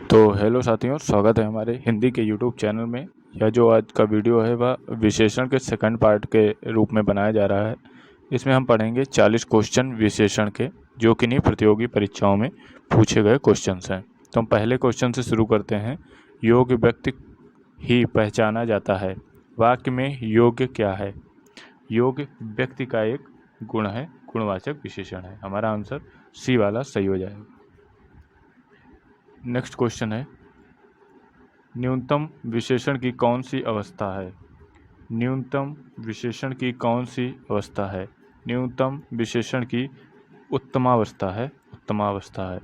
तो हेलो साथियों, स्वागत है हमारे हिंदी के यूट्यूब चैनल में। यह जो आज का वीडियो है वह विशेषण के सेकंड पार्ट के रूप में बनाया जा रहा है। इसमें हम पढ़ेंगे 40 क्वेश्चन विशेषण के, जो कि नहीं प्रतियोगी परीक्षाओं में पूछे गए क्वेश्चंस हैं। तो हम पहले क्वेश्चन से शुरू करते हैं। योग्य व्यक्ति ही पहचाना जाता है। वाक्य में योग्य क्या है? योग्य व्यक्ति का एक गुण है, गुणवाचक विशेषण है। हमारा आंसर सी वाला सही हो जाएगा। नेक्स्ट क्वेश्चन है, न्यूनतम विशेषण की कौन सी अवस्था है? न्यूनतम विशेषण की कौन सी अवस्था है? न्यूनतम विशेषण की उत्तमावस्था है, उत्तमावस्था है।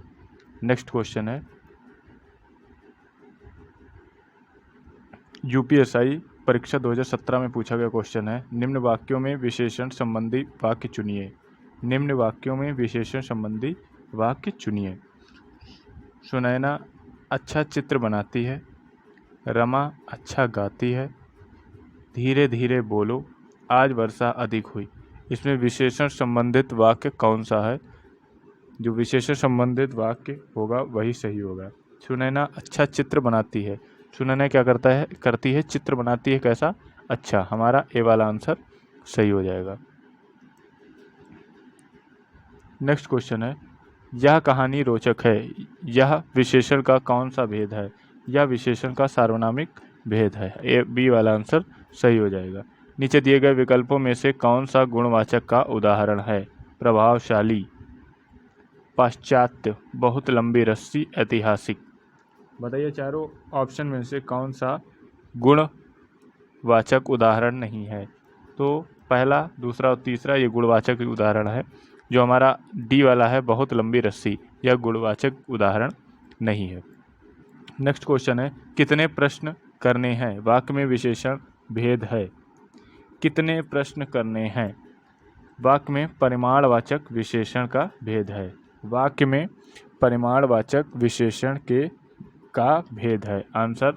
नेक्स्ट क्वेश्चन है, यूपीएसआई परीक्षा 2017 में पूछा गया क्वेश्चन है, निम्न वाक्यों में विशेषण संबंधी वाक्य चुनिए। निम्न वाक्यों में विशेषण संबंधी वाक्य चुनिए। सुनैना अच्छा चित्र बनाती है। रमा अच्छा गाती है। धीरे धीरे बोलो, आज वर्षा अधिक हुई। इसमें विशेषण संबंधित वाक्य कौन सा है? जो विशेषण संबंधित वाक्य होगा वही सही होगा। सुनैना अच्छा चित्र बनाती है। सुनैना क्या करती है? चित्र बनाती है। कैसा? अच्छा। हमारा ए वाला आंसर सही हो जाएगा। नेक्स्ट क्वेश्चन है, यह कहानी रोचक है। यह विशेषण का कौन सा भेद है? यह विशेषण का सार्वनामिक भेद है। ए बी वाला आंसर सही हो जाएगा। नीचे दिए गए विकल्पों में से कौन सा गुणवाचक का उदाहरण है? प्रभावशाली, पाश्चात्य, बहुत लंबी रस्सी, ऐतिहासिक। बताइए चारों ऑप्शन में से कौन सा गुणवाचक उदाहरण नहीं है? तो पहला, दूसरा और तीसरा ये गुणवाचक उदाहरण है। जो हमारा डी वाला है, बहुत लंबी रस्सी, यह गुणवाचक उदाहरण नहीं है। नेक्स्ट क्वेश्चन है, कितने प्रश्न करने हैं? वाक्य में विशेषण भेद है। कितने प्रश्न करने हैं? वाक्य में परिमाणवाचक विशेषण का भेद है। वाक्य में परिमाणवाचक विशेषण का भेद है। आंसर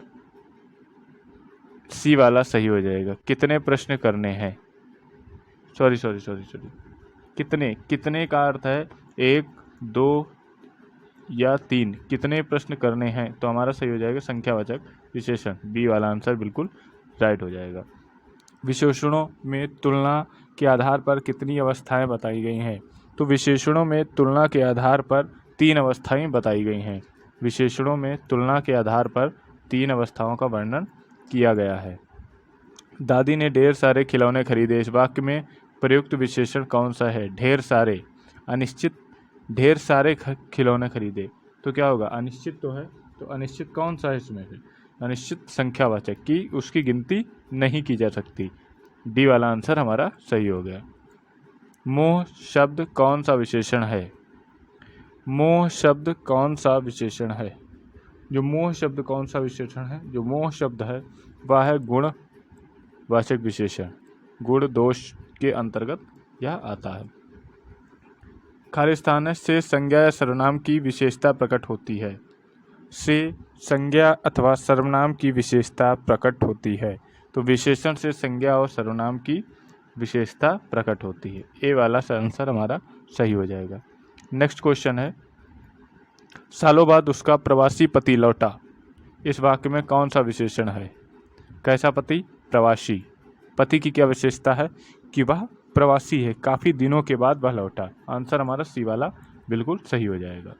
सी वाला सही हो जाएगा। कितने प्रश्न करने हैं, सॉरी, कितने का अर्थ है 1, 2 या 3। कितने प्रश्न करने हैं, तो हमारा सही हो जाएगा संख्यावाचक विशेषण। बी वाला आंसर बिल्कुल राइट हो जाएगा। विशेषणों में तुलना के आधार पर कितनी अवस्थाएं बताई गई हैं? तो विशेषणों में तुलना के आधार पर 3 अवस्थाएं बताई गई हैं। विशेषणों में तुलना के आधार पर 3 अवस्थाओं का वर्णन किया गया है। दादी ने ढेर सारे खिलौने खरीदे। इस वाक्य में प्रयुक्त विशेषण कौन सा है? ढेर सारे, अनिश्चित। ढेर सारे खिलौने खरीदे तो क्या होगा? अनिश्चित तो है, तो अनिश्चित कौन सा है इसमें से? अनिश्चित संख्यावाचक की उसकी गिनती नहीं की जा सकती। डी वाला आंसर हमारा सही हो गया। मोह शब्द कौन सा विशेषण है? मोह शब्द कौन सा विशेषण है? जो मोह शब्द कौन सा विशेषण है? जो मोह शब्द है वह है गुणवाचक विशेषण। गुण दोष के अंतर्गत यह आता है। खाली स्थान से संज्ञा या सर्वनाम की विशेषता प्रकट होती है। से संज्ञा अथवा सर्वनाम की विशेषता प्रकट होती है। तो विशेषण से संज्ञा और सर्वनाम की विशेषता प्रकट होती है। ए वाला आंसर हमारा सही हो जाएगा। नेक्स्ट क्वेश्चन है, सालों बाद उसका प्रवासी पति लौटा। इस वाक्य में कौन सा विशेषण है? कैसा पति? प्रवासी। पति की क्या विशेषता है? कि वह प्रवासी है, काफ़ी दिनों के बाद वह लौटा। आंसर हमारा सी वाला बिल्कुल सही हो जाएगा।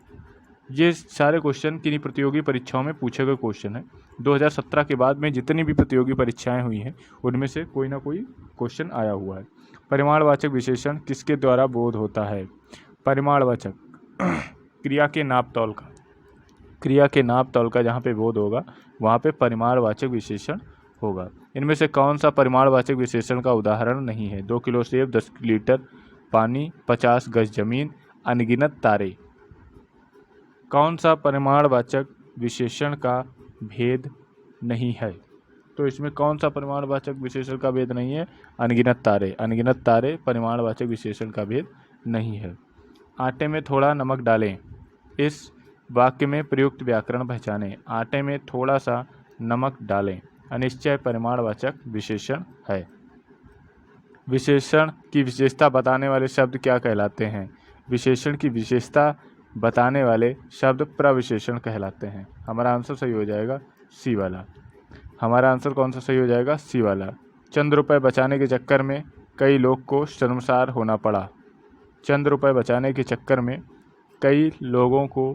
ये सारे क्वेश्चन किन्हीं प्रतियोगी परीक्षाओं में पूछे गए क्वेश्चन हैं। 2017 के बाद में जितनी भी प्रतियोगी परीक्षाएं हुई हैं उनमें से कोई ना कोई क्वेश्चन आया हुआ है। परिमाणवाचक विशेषण किसके द्वारा बोध होता है? परिमाणवाचक क्रिया के नाप तौल का, क्रिया के नाप तौल का जहाँ पे बोध होगा वहाँ पे परिमाणवाचक विशेषण होगा। इनमें से कौन सा परिमाणवाचक विशेषण का उदाहरण नहीं है? 2 किलो सेब, 10 लीटर पानी, 50 गज जमीन, अनगिनत तारे। कौन सा परिमाणवाचक विशेषण का भेद नहीं है? तो इसमें कौन सा परिमाणवाचक विशेषण का भेद नहीं है? अनगिनत तारे। अनगिनत तारे परिमाणवाचक विशेषण का भेद नहीं है। आटे में थोड़ा नमक डालें। इस वाक्य में प्रयुक्त व्याकरण पहचानें। आटे में थोड़ा सा नमक डालें अनिश्चय परिमाणवाचक विशेषण है। विशेषण की विशेषता बताने वाले शब्द क्या कहलाते हैं? विशेषण की विशेषता बताने वाले शब्द प्रविशेषण कहलाते हैं। हमारा आंसर सही हो जाएगा सी वाला। हमारा आंसर कौन सा सही हो जाएगा? सी वाला। चंद रुपए बचाने के चक्कर में कई लोग को शर्मसार होना पड़ा। चंद रुपए बचाने के चक्कर में कई लोगों को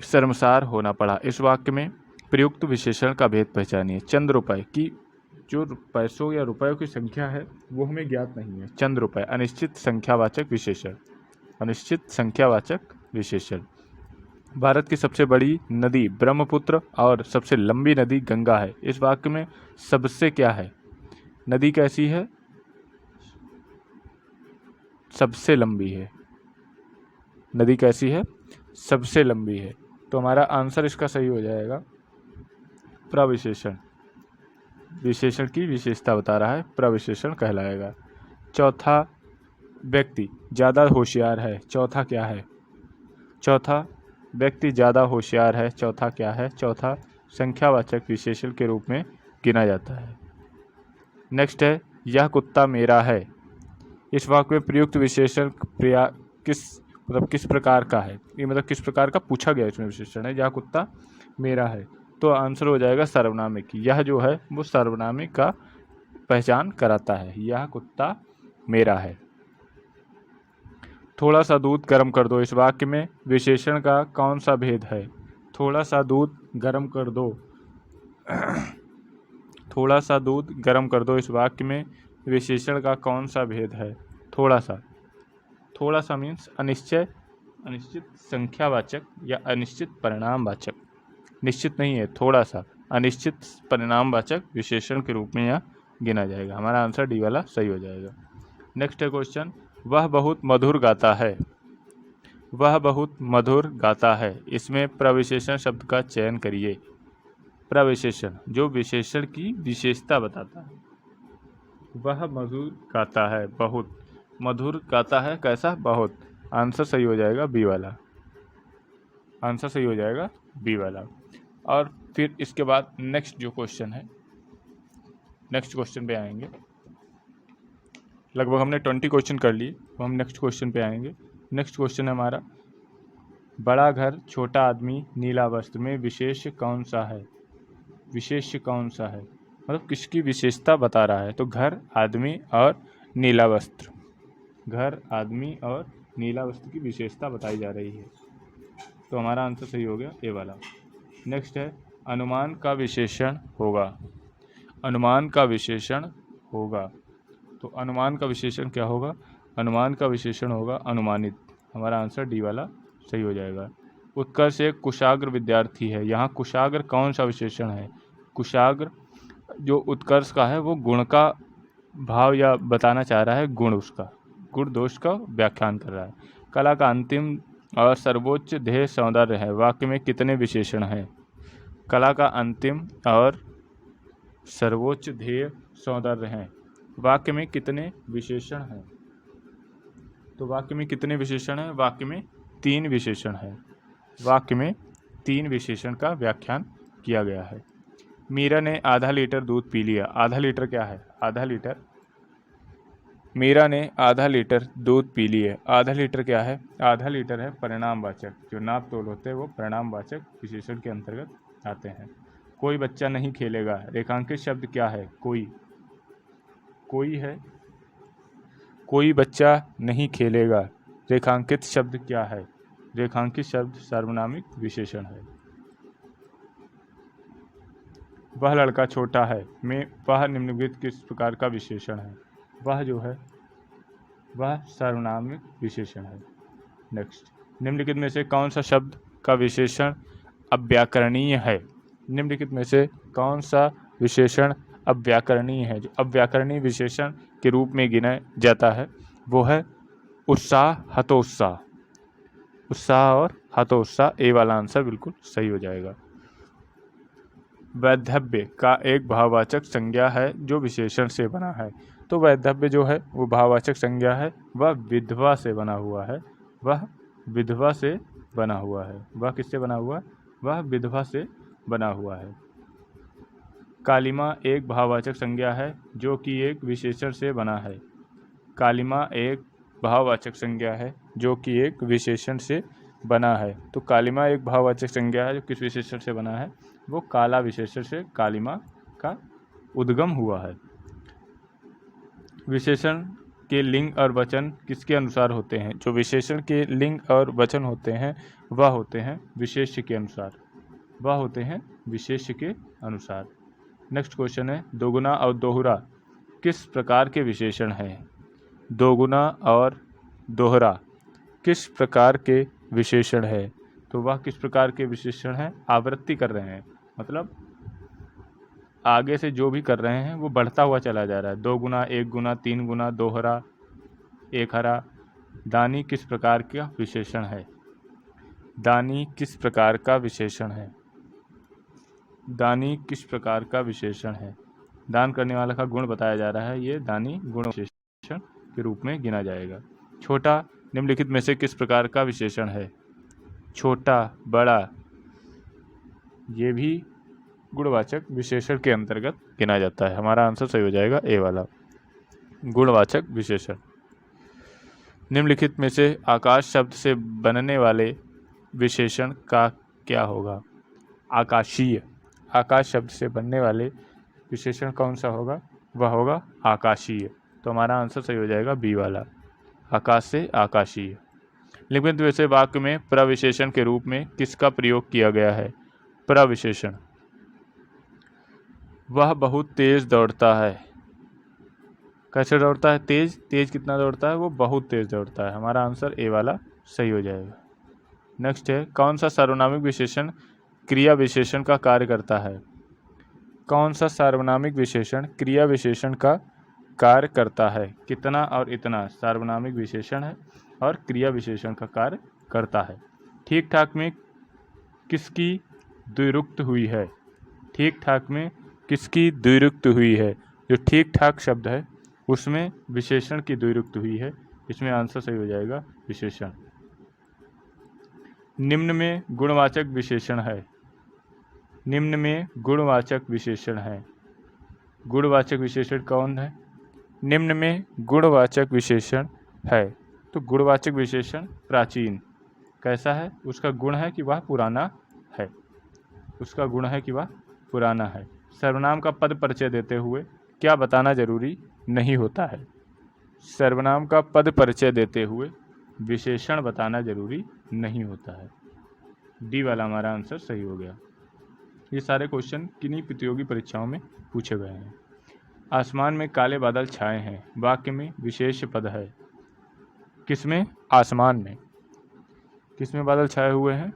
शर्मसार होना पड़ा। इस वाक्य में प्रयुक्त विशेषण का भेद पहचानिए। चंद रुपए की जो पैसों या रुपयों की संख्या है वो हमें ज्ञात नहीं है। चंद रुपए अनिश्चित संख्यावाचक विशेषण। अनिश्चित संख्यावाचक विशेषण। भारत की सबसे बड़ी नदी ब्रह्मपुत्र और सबसे लंबी नदी गंगा है। इस वाक्य में सबसे क्या है? नदी कैसी है? सबसे लंबी है। नदी कैसी है? सबसे लंबी है। तो हमारा आंसर इसका सही हो जाएगा प्रविशेषण। विशेषण की विशेषता बता रहा है, प्रविशेषण कहलाएगा। चौथा, व्यक्ति ज़्यादा होशियार है। चौथा क्या है? चौथा, व्यक्ति ज़्यादा होशियार है। चौथा क्या है? चौथा संख्यावाचक विशेषण के रूप में गिना जाता है। नेक्स्ट है, यह कुत्ता मेरा है। इस वाक्य में प्रयुक्त विशेषण किस प्रकार का है? ये मतलब किस प्रकार का पूछा गया इसमें विशेषण है। यह कुत्ता मेरा है, तो आंसर हो जाएगा सर्वनामिक। यह जो है वो सर्वनामिक का पहचान कराता है। यह कुत्ता मेरा है। थोड़ा सा दूध गर्म कर दो। इस वाक्य में विशेषण का कौन सा भेद है? थोड़ा सा दूध गर्म कर दो। थोड़ा सा दूध गर्म कर दो। इस वाक्य में विशेषण का कौन सा भेद है? थोड़ा सा। थोड़ा सा मीन्स अनिश्चित संख्यावाचक या अनिश्चित परिणामवाचक। निश्चित नहीं है, थोड़ा सा अनिश्चित परिणामवाचक विशेषण के रूप में यह गिना जाएगा। हमारा आंसर डी वाला सही हो जाएगा। नेक्स्ट है क्वेश्चन, वह बहुत मधुर गाता है। वह बहुत मधुर गाता है। इसमें प्रविशेषण शब्द का चयन करिए। प्रविशेषण जो विशेषण की विशेषता बताता है। वह मधुर गाता है, बहुत मधुर गाता है। कैसा? बहुत। आंसर सही हो जाएगा बी वाला। आंसर सही हो जाएगा बी वाला। और फिर इसके बाद नेक्स्ट जो क्वेश्चन है, नेक्स्ट क्वेश्चन पे आएंगे। लगभग हमने 20 क्वेश्चन कर लिए, तो हम नेक्स्ट क्वेश्चन पे आएंगे। नेक्स्ट क्वेश्चन है हमारा, बड़ा घर छोटा आदमी नीला वस्त्र में विशेष कौन सा है? विशेष कौन सा है मतलब किसकी विशेषता बता रहा है? तो घर, आदमी और नीला वस्त्र। घर, आदमी और नीला वस्त्र की विशेषता बताई जा रही है। तो हमारा आंसर सही हो गया ए वाला। नेक्स्ट है, अनुमान का विशेषण होगा। अनुमान का विशेषण होगा। तो अनुमान का विशेषण क्या होगा? अनुमान का विशेषण होगा अनुमानित। हमारा आंसर डी वाला सही हो जाएगा। उत्कर्ष एक कुशाग्र विद्यार्थी है। यहाँ कुशाग्र कौन सा विशेषण है? कुशाग्र जो उत्कर्ष का है वो गुण का भाव या बताना चाह रहा है, गुण उसका, गुण दोष का व्याख्यान कर रहा है। कला का अंतिम और सर्वोच्च ध्येय सौंदर्य है। वाक्य में कितने विशेषण हैं? कला का अंतिम और सर्वोच्च ध्येय सौंदर्य हैं। वाक्य में कितने विशेषण हैं? तो वाक्य में कितने विशेषण हैं? वाक्य में 3 विशेषण हैं। वाक्य में 3 विशेषण का व्याख्यान किया गया है। मीरा ने आधा लीटर दूध पी लिया। आधा लीटर क्या है? आधा लीटर। मीरा ने आधा लीटर दूध पी लिया। आधा लीटर क्या है? आधा लीटर है परिणामवाचक। जो नाप तोल होते हैं वो परिणामवाचक विशेषण के अंतर्गत आते हैं। कोई बच्चा नहीं खेलेगा। रेखांकित शब्द क्या है? कोई। कोई है। कोई बच्चा नहीं खेलेगा। रेखांकित शब्द क्या है? रेखांकित शब्द सार्वनामिक विशेषण है। वह लड़का छोटा है। में वह निम्नलिखित किस प्रकार का विशेषण है? वह जो है वह सार्वनामिक विशेषण है। नेक्स्ट, निम्नलिखित में से कौन सा शब्द का विशेषण अव्याकरणीय है? निम्नलिखित में से कौन सा विशेषण अव्याकरणीय है? जो अव्याकरणीय विशेषण के रूप में गिना जाता है वो है उत्साह, हतोत्साह। उत्साह और हतोत्साह। ए वाला आंसर बिल्कुल सही हो जाएगा। वैधव्य का एक भाववाचक संज्ञा है जो विशेषण से बना है। तो वैधव्य जो है वो भाववाचक संज्ञा है। वह विधवा से बना हुआ है। वह विधवा से बना हुआ है। वह किससे बना हुआ है? वह विधवा से बना हुआ है। कालिमा एक भाववाचक संज्ञा है जो कि एक विशेषण से बना है। कालिमा एक भाववाचक संज्ञा है जो कि एक विशेषण से बना है। तो कालिमा एक भाववाचक संज्ञा है जो किस विशेषण से बना है, वो काला विशेषण से कालिमा का उद्गम हुआ है। विशेषण के लिंग और वचन किसके अनुसार होते हैं? जो विशेषण के लिंग और वचन होते हैं वह होते हैं विशेष्य के अनुसार, वह होते हैं विशेष्य के अनुसार। नेक्स्ट क्वेश्चन है, दोगुना और दोहरा किस प्रकार के विशेषण हैं? दोगुना और दोहरा किस प्रकार के विशेषण है? तो वह किस प्रकार के विशेषण हैं? आवृत्ति कर रहे हैं, मतलब आगे से जो भी कर रहे हैं वो बढ़ता हुआ चला जा रहा है। 2 गुना, 1 गुना, 3 गुना, दोहरा, एक हरा। दानी किस प्रकार का विशेषण है? दानी किस प्रकार का विशेषण है? दानी किस प्रकार का विशेषण है? दान करने वाला का गुण बताया जा रहा है, ये दानी गुण विशेषण के रूप में गिना जाएगा। छोटा निम्नलिखित में से किस प्रकार का विशेषण है? छोटा, बड़ा, ये भी गुणवाचक विशेषण के अंतर्गत गिना जाता है। हमारा आंसर सही हो जाएगा ए वाला, गुणवाचक विशेषण। निम्नलिखित में से आकाश शब्द से बनने वाले विशेषण का क्या होगा? आकाशीय। आकाश शब्द से बनने वाले विशेषण कौन सा होगा? वह होगा आकाशीय। तो हमारा आंसर सही हो जाएगा बी वाला, आकाश से आकाशीय। निम्नलिखित में से वाक्य में प्रविशेषण के रूप में किसका प्रयोग किया गया है? प्रविशेषण। वह बहुत तेज दौड़ता है। कैसे दौड़ता है? तेज। तेज कितना दौड़ता है? वो बहुत तेज दौड़ता है। हमारा आंसर ए वाला सही हो जाएगा। नेक्स्ट है, कौन सा सार्वनामिक विशेषण क्रिया विशेषण का कार्य करता है? कौन सा सार्वनामिक विशेषण क्रिया विशेषण का कार्य करता है? कितना और इतना सार्वनामिक विशेषण है और क्रिया विशेषण का कार्य करता है। ठीक ठाक में किसकी द्विरुक्त हुई है? ठीक ठाक में किसकी द्विरुक्त हुई है? जो ठीक ठाक शब्द है उसमें विशेषण की द्विरुक्त हुई है। इसमें आंसर सही हो जाएगा विशेषण। निम्न में गुणवाचक विशेषण है। निम्न में गुणवाचक विशेषण है। गुणवाचक विशेषण कौन है? निम्न में गुणवाचक विशेषण है। तो गुणवाचक विशेषण प्राचीन। कैसा है? उसका गुण है कि वह पुराना है। उसका गुण है कि वह पुराना है। सर्वनाम का पद परिचय देते हुए क्या बताना जरूरी नहीं होता है? सर्वनाम का पद परिचय देते हुए विशेषण बताना जरूरी नहीं होता है। डी वाला हमारा आंसर सही हो गया। ये सारे क्वेश्चन किन्हीं प्रतियोगी परीक्षाओं में पूछे गए हैं। आसमान में काले बादल छाए हैं, वाक्य में विशेष पद है। किसमें? आसमान में। किसमें बादल छाए हुए हैं?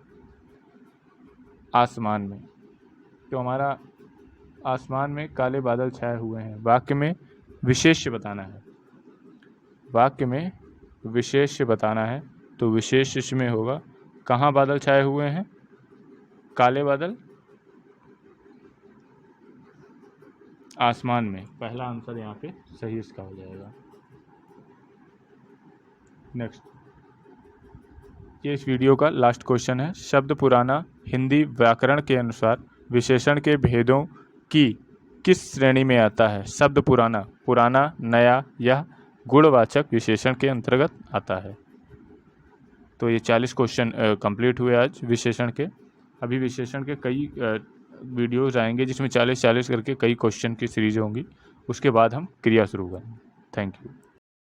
आसमान में। तो हमारा आसमान में काले बादल छाए हुए हैं, वाक्य में विशेष्य बताना है। वाक्य में विशेष्य बताना है तो विशेष्य में होगा कहाँ बादल छाए हुए हैं? काले बादल आसमान में। पहला आंसर यहाँ पे सही इसका हो जाएगा। नेक्स्ट, ये इस वीडियो का लास्ट क्वेश्चन है। शब्द पुराना हिंदी व्याकरण के अनुसार विशेषण के भेदों की किस श्रेणी में आता है? शब्द पुराना, पुराना, नया या गुणवाचक विशेषण के अंतर्गत आता है। तो ये 40 क्वेश्चन कंप्लीट हुए आज विशेषण के। अभी विशेषण के कई वीडियोज़ आएंगे जिसमें 40-40 करके कई क्वेश्चन की सीरीज होंगी। उसके बाद हम क्रिया शुरू करेंगे। Thank you.